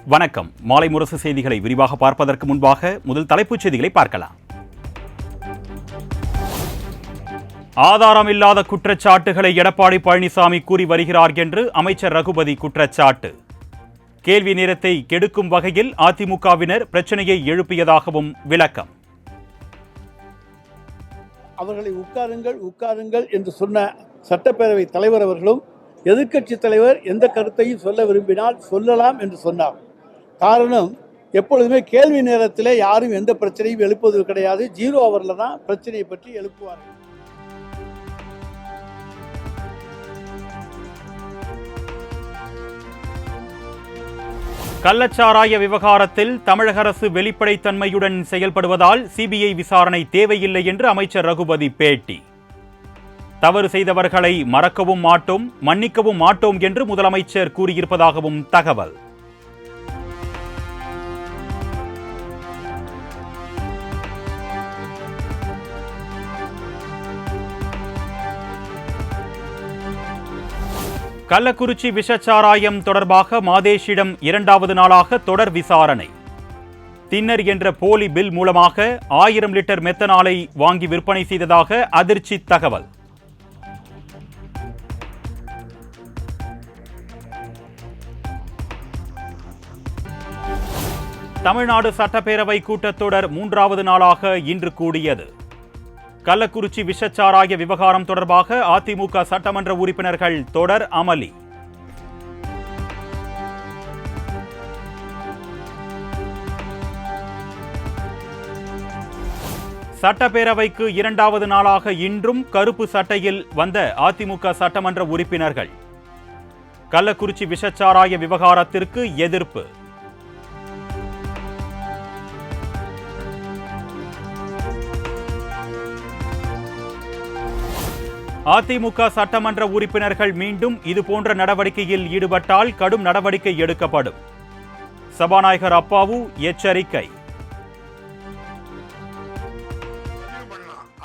வணக்கம். மாலை முரசு செய்திகளை விரிவாக பார்ப்பதற்கு முன்பாக முதல் தலைப்புச் செய்திகளை பார்க்கலாம். ஆதாரமில்லாத குற்றச்சாட்டுகளை எடப்பாடி பழனிசாமி கூறி வருகிறார் என்று அமைச்சர் ரகுபதி குற்றச்சாட்டு. கேள்வி நேரத்தை கெடுக்கும் வகையில் அதிமுகவினர் பிரச்சனையை எழுப்பியதாகவும் விளக்கம். அவர்களை உட்காருங்கள் என்று சொன்ன சட்டப்பேரவை தலைவர் அவர்களும் எதிர்க்கட்சி தலைவர் எந்த கருத்தையும் சொல்ல விரும்பினால் சொல்லலாம் என்று சொன்னார். காரணம், எப்பொழுதுமே கேள்வி நேரத்தில் யாரும் எந்த பிரச்சனையும் எழுப்புவது கிடையாது. 0 ஹவரில் தான் பிரச்சனையை பற்றி எழுப்புவார்கள். கள்ளச்சாராய விவகாரத்தில் தமிழக அரசு வெளிப்படைத்தன்மையுடன் செயல்படுவதால் சிபிஐ விசாரணை தேவையில்லை என்று அமைச்சர் ரகுபதி பேட்டி. தவறு செய்தவர்களை மறக்கவும் மாட்டோம், மன்னிக்கவும் மாட்டோம் என்று முதலமைச்சர் கூறியிருப்பதாகவும் தகவல். கள்ளக்குறிச்சி விஷச்சாராயம் தொடர்பாக மாதேஷிடம் 2வது நாளாக தொடர் விசாரணை. தின்னர் என்ற போலி பில் மூலமாக 1000 லிட்டர் மெத்தனாலை வாங்கி விற்பனை செய்ததாக அதிர்ச்சி தகவல். தமிழ்நாடு சட்டப்பேரவை கூட்டத்தொடர் 3வது நாளாக இன்று கூடியது. கள்ளக்குறிச்சி விஷச்சாராய விவகாரம் தொடர்பாக அதிமுக சட்டமன்ற உறுப்பினர்கள் தொடர் அமளி. சட்டப்பேரவைக்கு 2வது நாளாக இன்றும் கருப்பு சட்டையில் வந்த அதிமுக சட்டமன்ற உறுப்பினர்கள். கள்ளக்குறிச்சி விஷச்சாராய விவகாரத்திற்கு எதிர்ப்பு. அதிமுக சட்டமன்ற உறுப்பினர்கள் மீண்டும் இதுபோன்ற நடவடிக்கையில் ஈடுபட்டால் கடும் நடவடிக்கை எடுக்கப்படும். சபாநாயகர் அப்பாவு எச்சரிக்கை.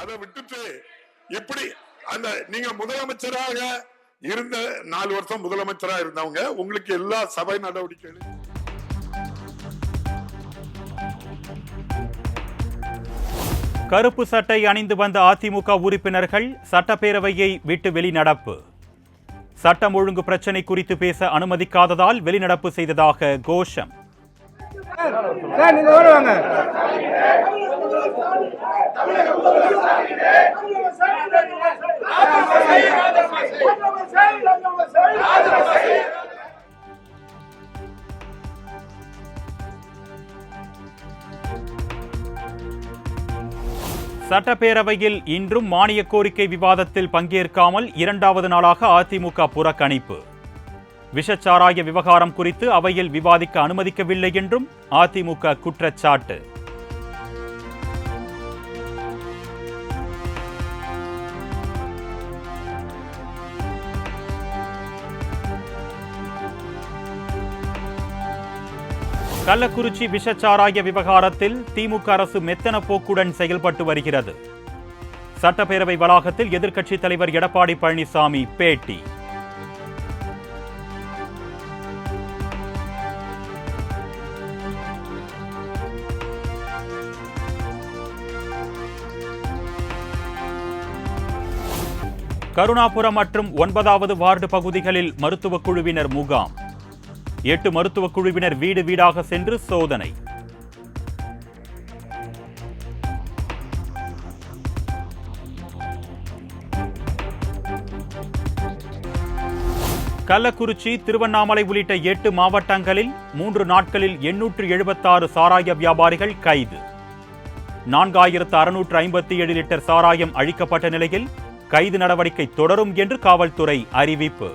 அதை விட்டுட்டு இப்படி அந்த நீங்க முதலமைச்சராக இருந்த 4 வருஷம் முதலமைச்சராக இருந்தவங்க, உங்களுக்கு எல்லா சபை நடவடிக்கைகளும் கருப்பு சட்டை அணிந்து வந்த அதிமுக உறுப்பினர்கள் சட்டப்பேரவையை விட்டு வெளிநடப்பு. சட்டம் ஒழுங்கு பிரச்சினை குறித்து பேச அனுமதிக்காததால் வெளிநடப்பு செய்ததாக கோஷம். சட்டப்பேரவையில் இன்றும் மானிய கோரிக்கை விவாதத்தில் பங்கேற்காமல் 2வது நாளாக அதிமுக புறக்கணிப்பு. விஷச்சாராய விவகாரம் குறித்து அவையில் விவாதிக்க அனுமதிக்கவில்லை என்றும் அதிமுக குற்றச்சாட்டு. கள்ளக்குறிச்சி விஷச்சாராய விவகாரத்தில் திமுக அரசு மெத்தன போக்குடன் செயல்பட்டு வருகிறது. சட்டப்பேரவை வளாகத்தில் எதிர்க்கட்சித் தலைவர் எடப்பாடி பழனிசாமி பேட்டி. கருணாபுரம் மற்றும் 9வது வார்டு பகுதிகளில் மருத்துவக் குழுவினர் முகாம். 8 மருத்துவக் குழுவினர் வீடு வீடாக சென்று சோதனை. கள்ளக்குறிச்சி, திருவண்ணாமலை உள்ளிட்ட 8 மாவட்டங்களில் 3 நாட்களில் 876 சாராய வியாபாரிகள் கைது. 4657 லிட்டர் சாராயம் அழிக்கப்பட்ட நிலையில் கைது நடவடிக்கை தொடரும் என்று காவல்துறை அறிவிப்பு.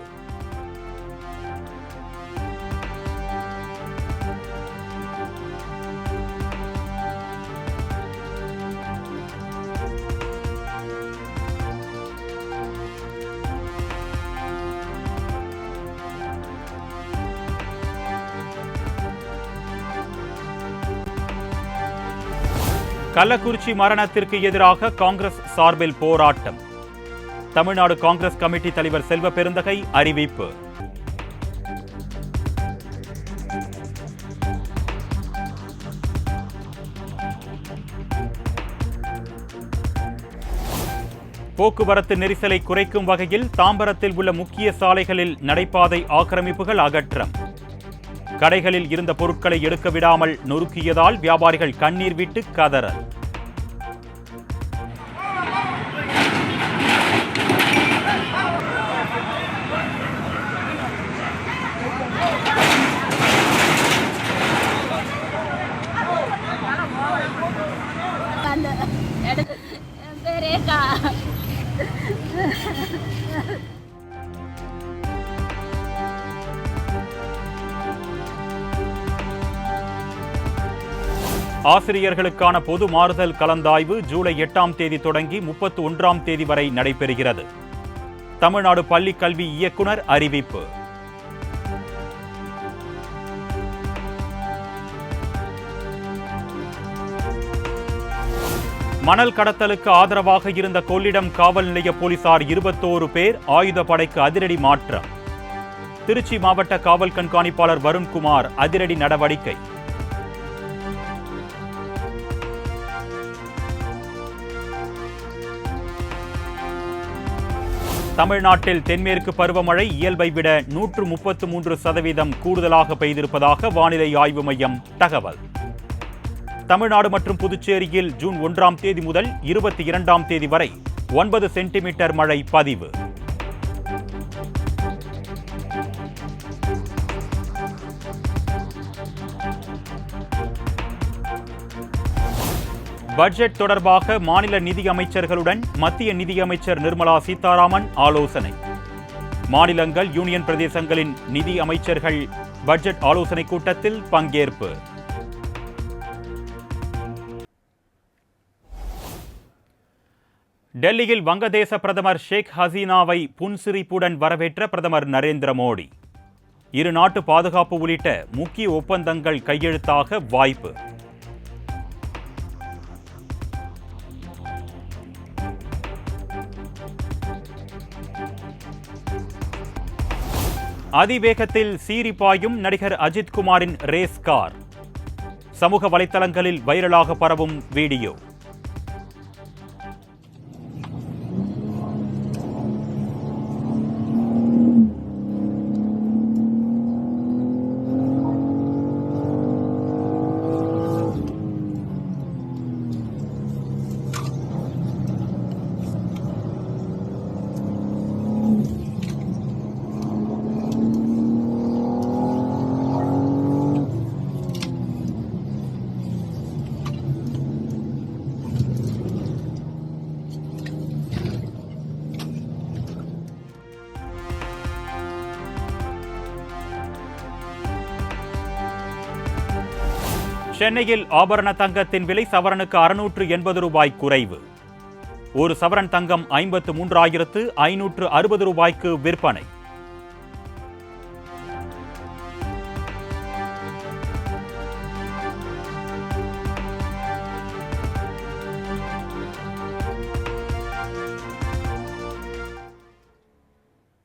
கள்ளக்குறிச்சி மரணத்திற்கு எதிராக காங்கிரஸ் சார்பில் போராட்டம். தமிழ்நாடு காங்கிரஸ் கமிட்டி தலைவர் செல்வ பெருந்தகை அறிவிப்பு. போக்குவரத்து நெரிசலை குறைக்கும் வகையில் தாம்பரத்தில் உள்ள முக்கிய சாலைகளில் நடைபாதை ஆக்கிரமிப்புகள் அகற்றம். கடைகளில் இருந்த பொருட்களை எடுக்க விடாமல் நொறுக்கியதால் வியாபாரிகள் கண்ணீர் விட்டு கதறல். ஆசிரியர்களுக்கான பொது மாறுதல் கலந்தாய்வு ஜூலை 8ஆம் தேதி தொடங்கி 31ஆம் தேதி வரை நடைபெறுகிறது. தமிழ்நாடு பள்ளிக் கல்வி இயக்குனர் அறிவிப்பு. மணல் கடத்தலுக்கு ஆதரவாக இருந்த கொள்ளிடம் காவல் நிலைய போலீசார் 21 பேர் ஆயுதப்படைக்கு அதிரடி மாற்றம். திருச்சி மாவட்ட காவல் கண்காணிப்பாளர் வருண்குமார் அதிரடி நடவடிக்கை. தமிழ்நாட்டில் தென்மேற்கு பருவமழை இயல்பை விட 133% கூடுதலாக பெய்திருப்பதாக வானிலை ஆய்வு மையம் தகவல். தமிழ்நாடு மற்றும் புதுச்சேரியில் ஜூன் 1ஆம் தேதி முதல் 22ஆம் தேதி வரை 9 சென்டிமீட்டர் மழை பதிவு. பட்ஜெட் தொடர்பாக மாநில நிதி அமைச்சர்களுடன் மத்திய நிதியமைச்சர் நிர்மலா சீதாராமன் ஆலோசனை. மாநிலங்கள், யூனியன் பிரதேசங்களின் நிதி அமைச்சர்கள் பட்ஜெட் ஆலோசனை கூட்டத்தில் பங்கேற்பு. டெல்லியில் வங்கதேச பிரதமர் ஷேக் ஹசீனாவை புன்சிரிப்புடன் வரவேற்ற பிரதமர் நரேந்திர மோடி. இரு நாட்டு பாதுகாப்பு உள்ளிட்ட முக்கிய ஒப்பந்தங்கள் கையெழுத்தாக வாய்ப்பு. அதிவேகத்தில் சீறி பாயும் நடிகர் அஜித் குமாரின் ரேஸ் கார். சமூக வலைத்தளங்களில் வைரலாக பரவும் வீடியோ. சென்னையில் ஆபரண தங்கத்தின் விலை சவரனுக்கு 680 ரூபாய் குறைவு. ஒரு சவரன் தங்கம் 53,560 ரூபாய்க்கு விற்பனை.